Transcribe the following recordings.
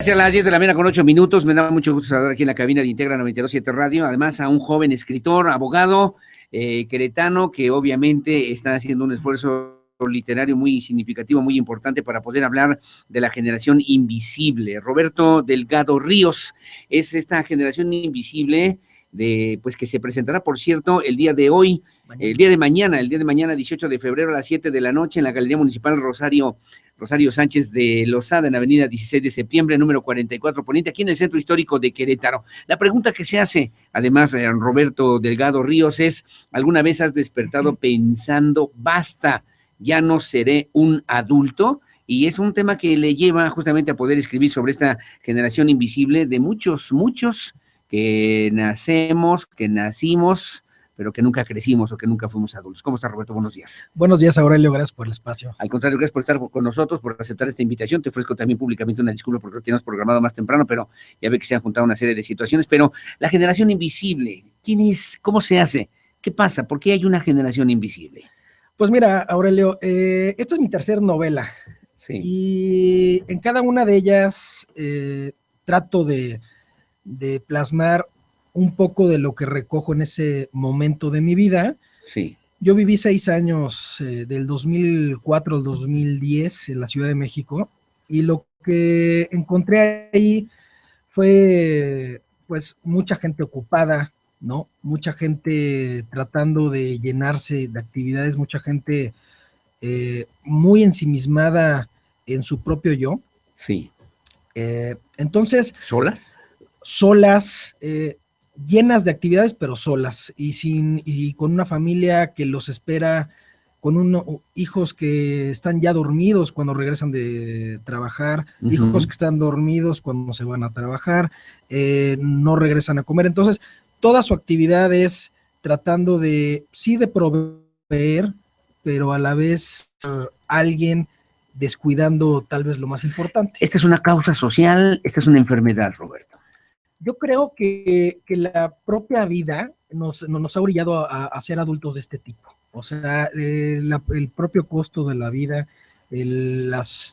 A las 10 de la mañana con 8 minutos, me da mucho gusto saludar aquí en la cabina de Integra 92.7 Radio, además a un joven escritor, abogado, queretano, que obviamente está haciendo un esfuerzo literario muy significativo, muy importante para poder hablar de la generación invisible. Roberto Delgado Ríos es esta generación invisible pues que se presentará, por cierto, el día de hoy, el día de mañana, 18 de febrero a las 7 de la noche en la Galería Municipal Rosario Sánchez de Lozada, en Avenida 16 de septiembre, número 44 Poniente, aquí en el Centro Histórico de Querétaro. La pregunta que se hace, además, Roberto Delgado Ríos, es: ¿alguna vez has despertado pensando, basta, ya no seré un adulto? Y es un tema que le lleva justamente a poder escribir sobre esta generación invisible de muchos que nacimos, pero que nunca crecimos o que nunca fuimos adultos. ¿Cómo está, Roberto? Buenos días. Buenos días, Aurelio, gracias por el espacio. Al contrario, gracias por estar con nosotros, por aceptar esta invitación. Te ofrezco también públicamente una disculpa porque lo teníamos programado más temprano, pero ya ve que se han juntado una serie de situaciones. Pero la generación invisible, ¿quién es? ¿Cómo se hace? ¿Qué pasa? ¿Por qué hay una generación invisible? Pues mira, Aurelio, esta es mi tercera novela. Sí. Y en cada una de ellas trato de plasmar un poco de lo que recojo en ese momento de mi vida. Sí. Yo viví 6 años, del 2004 al 2010 en la Ciudad de México, y lo que encontré ahí fue pues mucha gente ocupada, ¿no? Mucha gente tratando de llenarse de actividades, mucha gente muy ensimismada en su propio yo. Sí. Entonces... ¿Solas? Llenas de actividades, pero solas, y con una familia que los espera, con hijos que están ya dormidos cuando regresan de trabajar, hijos que están dormidos cuando se van a trabajar, no regresan a comer. Entonces, toda su actividad es tratando de proveer, pero a la vez alguien descuidando tal vez lo más importante. ¿Esta es una causa social? ¿Esta es una enfermedad, Roberto? Yo creo que la propia vida nos ha orillado a ser adultos de este tipo. O sea, el propio costo de la vida,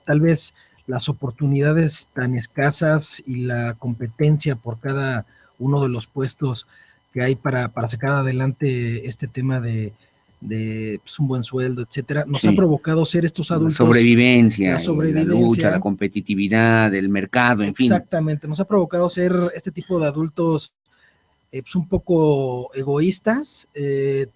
tal vez las oportunidades tan escasas y la competencia por cada uno de los puestos que hay para sacar adelante este tema de pues, un buen sueldo, etcétera, nos ha provocado ser estos adultos. La sobrevivencia, la lucha, la competitividad, el mercado, en fin. Exactamente, nos ha provocado ser este tipo de adultos pues un poco egoístas,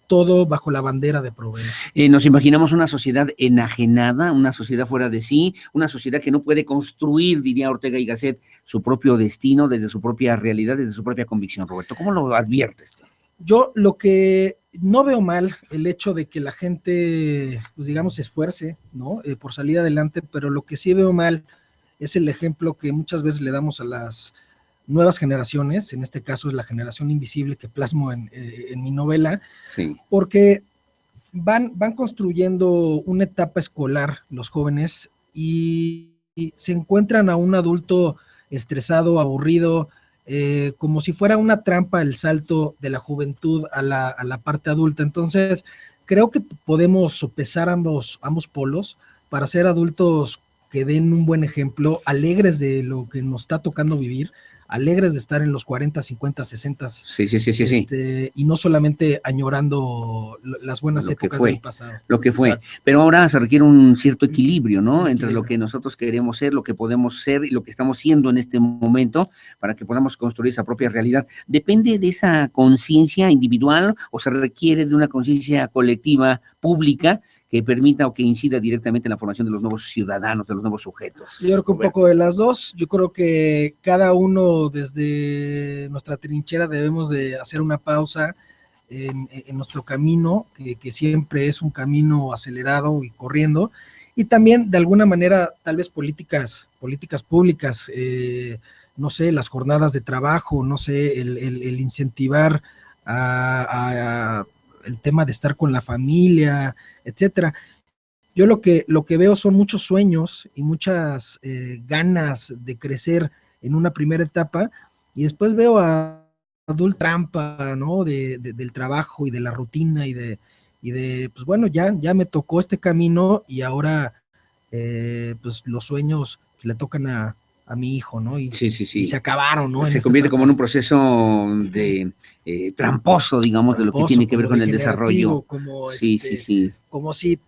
todo bajo la bandera de proveer. Nos imaginamos una sociedad enajenada, una sociedad fuera de sí, una sociedad que no puede construir, diría Ortega y Gasset, su propio destino desde su propia realidad, desde su propia convicción. Roberto, ¿cómo lo adviertes? Yo lo que no veo mal el hecho de que la gente, pues digamos, se esfuerce, ¿no? Por salir adelante, pero lo que sí veo mal es el ejemplo que muchas veces le damos a las nuevas generaciones, en este caso es la generación invisible que plasmo en mi novela, sí. Porque van construyendo una etapa escolar los jóvenes y se encuentran a un adulto estresado, aburrido, como si fuera una trampa el salto de la juventud a la parte adulta. Entonces, creo que podemos sopesar ambos polos para ser adultos que den un buen ejemplo, alegres de lo que nos está tocando vivir, alegres de estar en los 40, 50, 60. Sí. Y no solamente añorando las buenas épocas del pasado. Lo que fue. Exacto. Pero ahora se requiere un cierto equilibrio, ¿no? Entre lo que nosotros queremos ser, lo que podemos ser y lo que estamos siendo en este momento para que podamos construir esa propia realidad. ¿Depende de esa conciencia individual o se requiere de una conciencia colectiva, pública, que permita o que incida directamente en la formación de los nuevos ciudadanos, de los nuevos sujetos? Yo creo que un poco de las dos. Yo creo que cada uno desde nuestra trinchera debemos de hacer una pausa en nuestro camino, que siempre es un camino acelerado y corriendo, y también de alguna manera tal vez políticas públicas, no sé, las jornadas de trabajo, no sé, el incentivar el tema de estar con la familia, etcétera. Yo lo que veo son muchos sueños y muchas ganas de crecer en una primera etapa, y después veo a adulto trampa, ¿no? Del trabajo y de la rutina y de pues bueno, ya me tocó este camino y ahora pues los sueños le tocan a a mi hijo, ¿no? Y, sí, sí, sí. Y se acabaron, ¿no? Se convierte como en un proceso de tramposo, digamos, de lo que tiene que ver con el desarrollo. Como sí, sí, sí. como si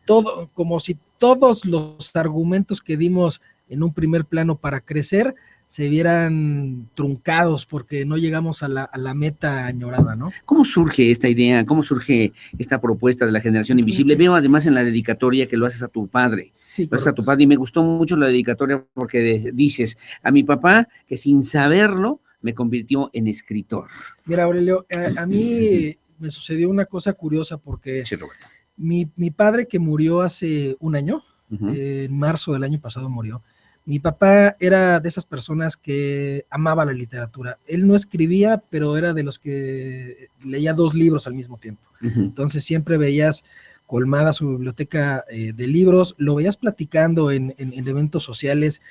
todos los argumentos que dimos en un primer plano para crecer se vieran truncados porque no llegamos a la meta añorada, ¿no? ¿Cómo surge esta idea? ¿Cómo surge esta propuesta de la generación invisible? Veo además en la dedicatoria que lo haces a tu padre. Sí, lo haces a tu padre y me gustó mucho la dedicatoria porque dices, a mi papá que sin saberlo me convirtió en escritor. Mira, Aurelio, a mí me sucedió una cosa curiosa porque sí, Roberto. Mi padre que murió hace un año, en marzo del año pasado murió. Mi papá era de esas personas que amaba la literatura. Él no escribía, pero era de los que leía 2 libros al mismo tiempo. Entonces siempre veías colmada su biblioteca de libros, lo veías platicando en eventos sociales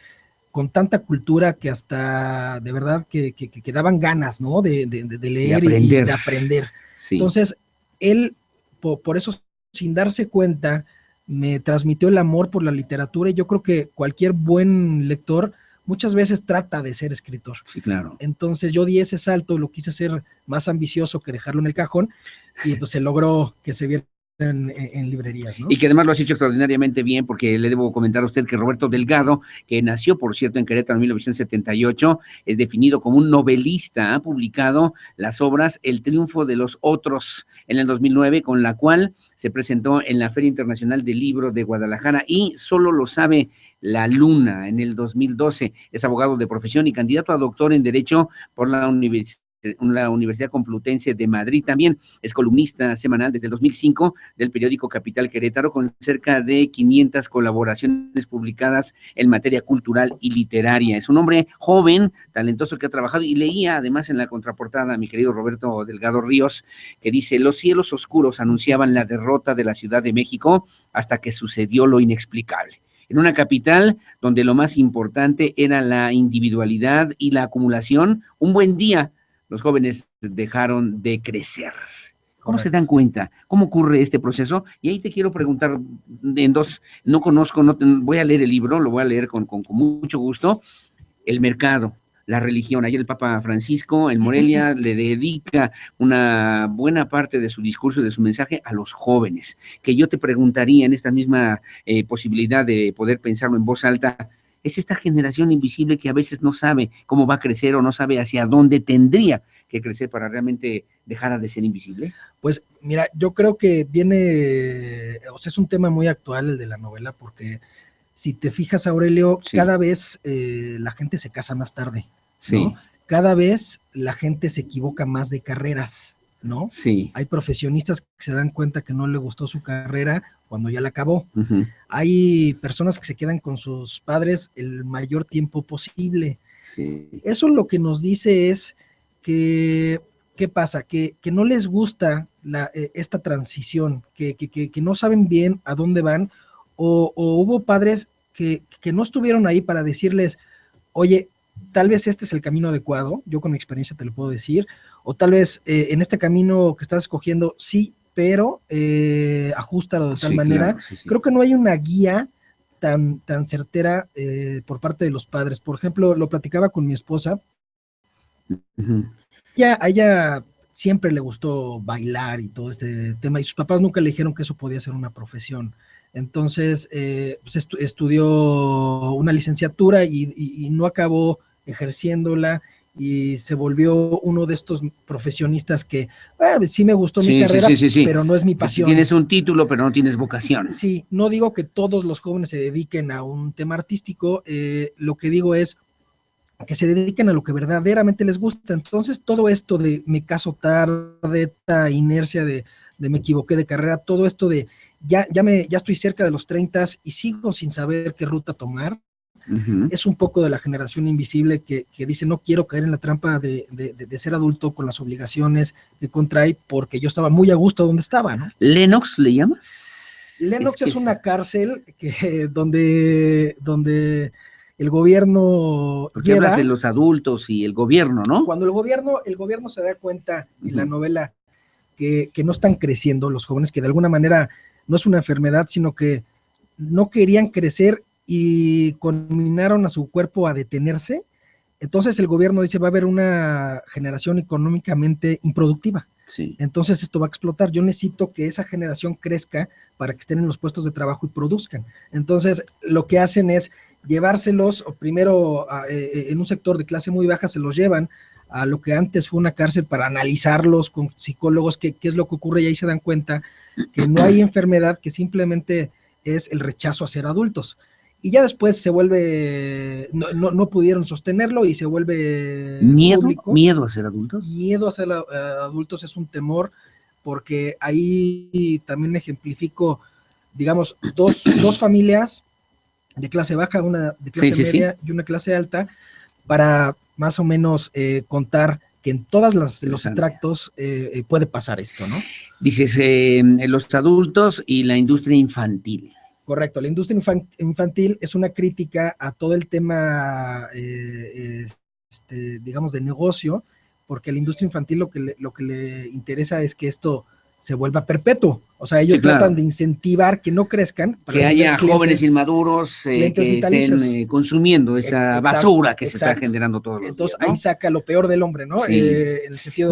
con tanta cultura que hasta de verdad que daban ganas, ¿no? De leer y de aprender. Sí. Entonces, él, por eso, sin darse cuenta, me transmitió el amor por la literatura y yo creo que cualquier buen lector muchas veces trata de ser escritor. Sí, claro. Entonces yo di ese salto, lo quise hacer más ambicioso que dejarlo en el cajón y pues se logró que se viera en librerías, ¿no? Y que además lo has hecho extraordinariamente bien, porque le debo comentar a usted que Roberto Delgado, que nació, por cierto, en Querétaro en 1978, es definido como un novelista. Ha publicado las obras El triunfo de los otros en el 2009, con la cual se presentó en la Feria Internacional del Libro de Guadalajara, y Solo lo sabe la luna en el 2012. Es abogado de profesión y candidato a doctor en Derecho por la Universidad Complutense de Madrid. También es columnista semanal desde el 2005 del periódico Capital Querétaro, con cerca de 500 colaboraciones publicadas en materia cultural y literaria. Es un hombre joven, talentoso, que ha trabajado, y leía además en la contraportada, mi querido Roberto Delgado Ríos, que dice: los cielos oscuros anunciaban la derrota de la Ciudad de México hasta que sucedió lo inexplicable. En una capital donde lo más importante era la individualidad y la acumulación, un buen día los jóvenes dejaron de crecer. ¿Cómo se dan cuenta? ¿Cómo ocurre este proceso? Y ahí te quiero preguntar en dos, no conozco, voy a leer el libro, lo voy a leer con mucho gusto. El mercado, la religión. Ayer el Papa Francisco en Morelia le dedica una buena parte de su discurso, de su mensaje, a los jóvenes. Que yo te preguntaría en esta misma posibilidad de poder pensarlo en voz alta, es esta generación invisible que a veces no sabe cómo va a crecer o no sabe hacia dónde tendría que crecer para realmente dejar de ser invisible. Pues mira, yo creo que viene, o sea, es un tema muy actual el de la novela, porque si te fijas, Aurelio, sí, cada vez la gente se casa más tarde, ¿no? Sí. Cada vez la gente se equivoca más de carreras, ¿no? Sí. Hay profesionistas que se dan cuenta que no le gustó su carrera cuando ya la acabó. Hay personas que se quedan con sus padres el mayor tiempo posible. Sí. Eso lo que nos dice es que, ¿qué pasa? Que no les gusta esta transición, que no saben bien a dónde van, o hubo padres que no estuvieron ahí para decirles, oye, tal vez este es el camino adecuado, yo con mi experiencia te lo puedo decir, o tal vez en este camino que estás escogiendo, sí, pero ajústalo de tal manera. Claro, sí. Creo que no hay una guía tan certera por parte de los padres. Por ejemplo, lo platicaba con mi esposa. A ella siempre le gustó bailar y todo este tema, y sus papás nunca le dijeron que eso podía ser una profesión. Entonces, pues estudió una licenciatura y no acabó ejerciéndola, y se volvió uno de estos profesionistas que sí me gustó mi carrera, pero no es mi pasión. Tienes un título, pero no tienes vocación. Sí, no digo que todos los jóvenes se dediquen a un tema artístico, lo que digo es que se dediquen a lo que verdaderamente les gusta. Entonces, todo esto de me caso tarde, esta inercia de me equivoqué de carrera, todo esto de ya estoy cerca de los 30 y sigo sin saber qué ruta tomar, es un poco de la generación invisible que dice, no quiero caer en la trampa de ser adulto con las obligaciones que contrae, porque yo estaba muy a gusto donde estaba, ¿no? ¿Lenox le llamas? Lenox es una cárcel donde el gobierno porque hablas de los adultos y el gobierno, ¿no? Cuando el gobierno se da cuenta en la novela que no están creciendo los jóvenes, que de alguna manera no es una enfermedad, sino que no querían crecer y conminaron a su cuerpo a detenerse, entonces el gobierno dice va a haber una generación económicamente improductiva. Sí. Entonces esto va a explotar. Yo necesito que esa generación crezca para que estén en los puestos de trabajo y produzcan. Entonces lo que hacen es llevárselos, o primero en un sector de clase muy baja se los llevan a lo que antes fue una cárcel para analizarlos con psicólogos, qué es lo que ocurre, y ahí se dan cuenta que no hay enfermedad, que simplemente es el rechazo a ser adultos. Y ya después se vuelve, no pudieron sostenerlo y se vuelve público. ¿Miedo a ser adultos? Miedo a ser adultos es un temor, porque ahí también ejemplifico, digamos, dos familias de clase baja, una de clase media y una clase alta, para más o menos contar que en todos los extractos puede pasar esto, ¿no? Dices, los adultos y la industria infantil. Correcto, la industria infantil es una crítica a todo el tema, digamos, de negocio, porque a la industria infantil lo que le interesa es que esto se vuelva perpetuo. O sea, ellos tratan de incentivar que no crezcan. Para que haya jóvenes inmaduros que estén consumiendo esta basura que se está generando todos los días. Entonces, ahí saca lo peor del hombre, ¿no? Sí. En el sentido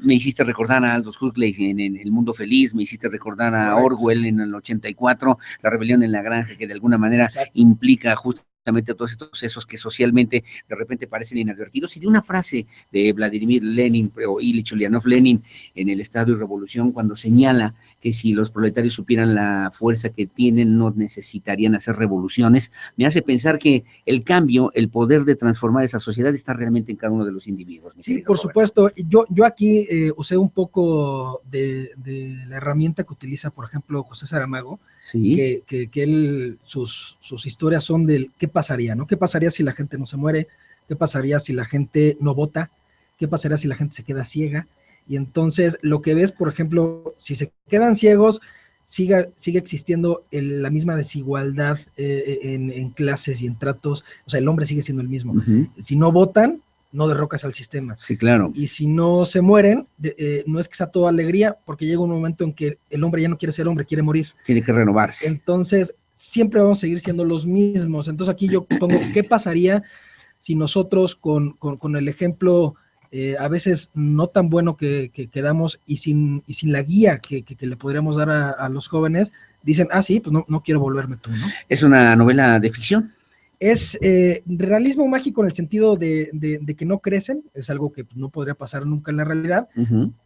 me hiciste recordar a Aldous Huxley en El Mundo Feliz, me hiciste recordar a Orwell en el 84, La Rebelión en la Granja, que de alguna manera implica justamente todos estos procesos que socialmente de repente parecen inadvertidos, y de una frase de Vladimir Lenin o Ilich Ulyanov Lenin en El Estado y Revolución, cuando señala que si los proletarios supieran la fuerza que tienen, no necesitarían hacer revoluciones, me hace pensar que el cambio, el poder de transformar esa sociedad está realmente en cada uno de los individuos. Sí, por supuesto. Yo aquí usé un poco de la herramienta que utiliza, por ejemplo, José Saramago, que él, sus historias son del qué pasaría, ¿no? ¿Qué pasaría si la gente no se muere? ¿Qué pasaría si la gente no vota? ¿Qué pasaría si la gente se queda ciega? Y entonces lo que ves, por ejemplo, si se quedan ciegos, sigue existiendo la misma desigualdad en clases y en tratos. O sea, el hombre sigue siendo el mismo. Si no votan, no derrocas al sistema. Sí, claro. Y si no se mueren, no es que sea toda alegría, porque llega un momento en que el hombre ya no quiere ser hombre, quiere morir. Tiene que renovarse. Entonces, siempre vamos a seguir siendo los mismos. Entonces aquí yo pongo, ¿qué pasaría si nosotros con el ejemplo a veces no tan bueno que damos y sin la guía que le podríamos dar a los jóvenes, dicen, sí, pues no quiero volverme tú, ¿no? ¿Es una novela de ficción? Es realismo mágico en el sentido de que no crecen, es algo que no podría pasar nunca en la realidad,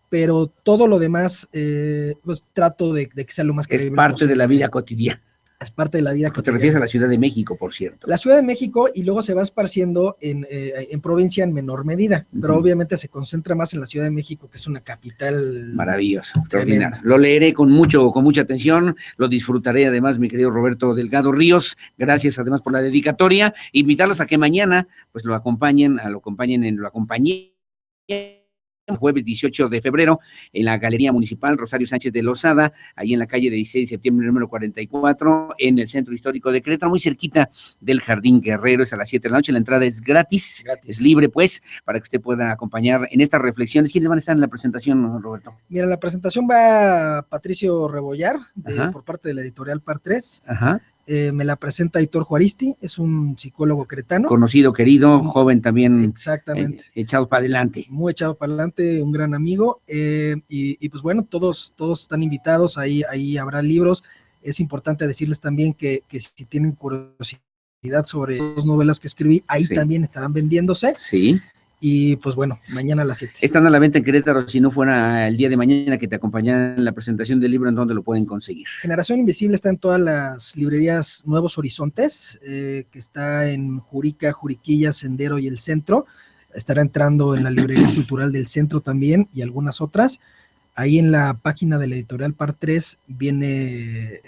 pero todo lo demás, pues trato de que sea lo más creíble posible. Es parte posible. De la vida cotidiana. Es parte de la vida cotidiana. Te refieres a la Ciudad de México, por cierto. La Ciudad de México, y luego se va esparciendo en provincia en menor medida, pero obviamente se concentra más en la Ciudad de México, que es una capital. Maravilloso, extraordinario. Lo leeré con mucha atención, lo disfrutaré además, mi querido Roberto Delgado Ríos. Gracias además por la dedicatoria. Invitarlos a que mañana pues lo acompañen el jueves 18 de febrero en la Galería Municipal Rosario Sánchez de Lozada, ahí en la calle de 16 de septiembre número 44, en el Centro Histórico de Querétaro, muy cerquita del Jardín Guerrero. Es a las 7 de la noche, la entrada es gratis, es libre pues, para que usted pueda acompañar en estas reflexiones. ¿Quiénes van a estar en la presentación, Roberto? Mira, la presentación va Patricio Rebollar, por parte de la editorial Par 3. Me la presenta Hitor Juaristi, es un psicólogo queretano. Conocido, querido, joven también. Exactamente. Echado para adelante. Muy echado para adelante, un gran amigo. Y pues bueno, todos están invitados, ahí habrá libros. Es importante decirles también que si tienen curiosidad sobre las novelas que escribí, ahí también estarán vendiéndose. Sí. Y pues bueno, mañana a las 7. Están a la venta en Querétaro, si no fuera el día de mañana que te acompañaran en la presentación del libro, ¿en dónde lo pueden conseguir? Generación Invisible está en todas las librerías Nuevos Horizontes, que está en Jurica, Juriquilla, Sendero y El Centro. Estará entrando en la librería cultural del Centro también y algunas otras. Ahí en la página de la editorial Par 3 viene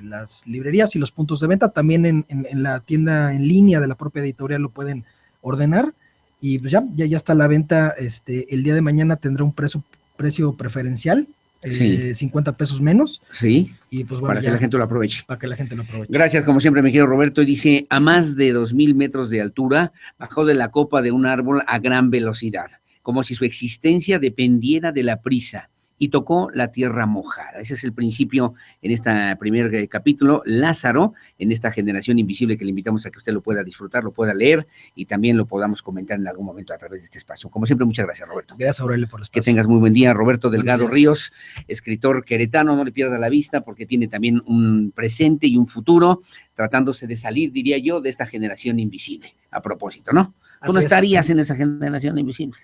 las librerías y los puntos de venta. También en la tienda en línea de la propia editorial lo pueden ordenar. Y pues ya está a la venta. El día de mañana tendrá un precio preferencial, 50 pesos menos. Sí, y pues bueno, para que la gente lo aproveche. Para que la gente lo aproveche. Gracias, como siempre, mi querido Roberto. Dice, a más de 2,000 metros de altura, bajó de la copa de un árbol a gran velocidad, como si su existencia dependiera de la prisa y tocó la tierra mojada. Ese es el principio en este primer capítulo, Lázaro, en esta generación invisible que le invitamos a que usted lo pueda disfrutar, lo pueda leer y también lo podamos comentar en algún momento a través de este espacio. Como siempre, muchas gracias, Roberto. Gracias, Aurelio, por el espacio. Que tengas muy buen día. Roberto Delgado Ríos, escritor queretano, no le pierda la vista porque tiene también un presente y un futuro, tratándose de salir, diría yo, de esta generación invisible. A propósito, ¿no? Tú no estarías en esa generación invisible.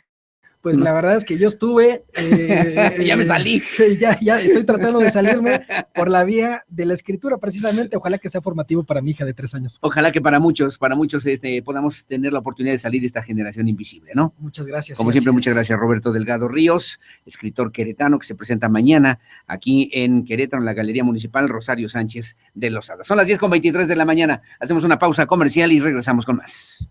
Pues no. La verdad es que yo estuve... ya me salí. Ya estoy tratando de salirme por la vía de la escritura, precisamente. Ojalá que sea formativo para mi hija de 3 años. Ojalá que para muchos podamos tener la oportunidad de salir de esta generación invisible, ¿no? Muchas gracias. Como siempre, muchas gracias, Roberto Delgado Ríos, escritor queretano que se presenta mañana aquí en Querétaro, en la Galería Municipal Rosario Sánchez de Lozada. Son las 10:23 de la mañana. Hacemos una pausa comercial y regresamos con más.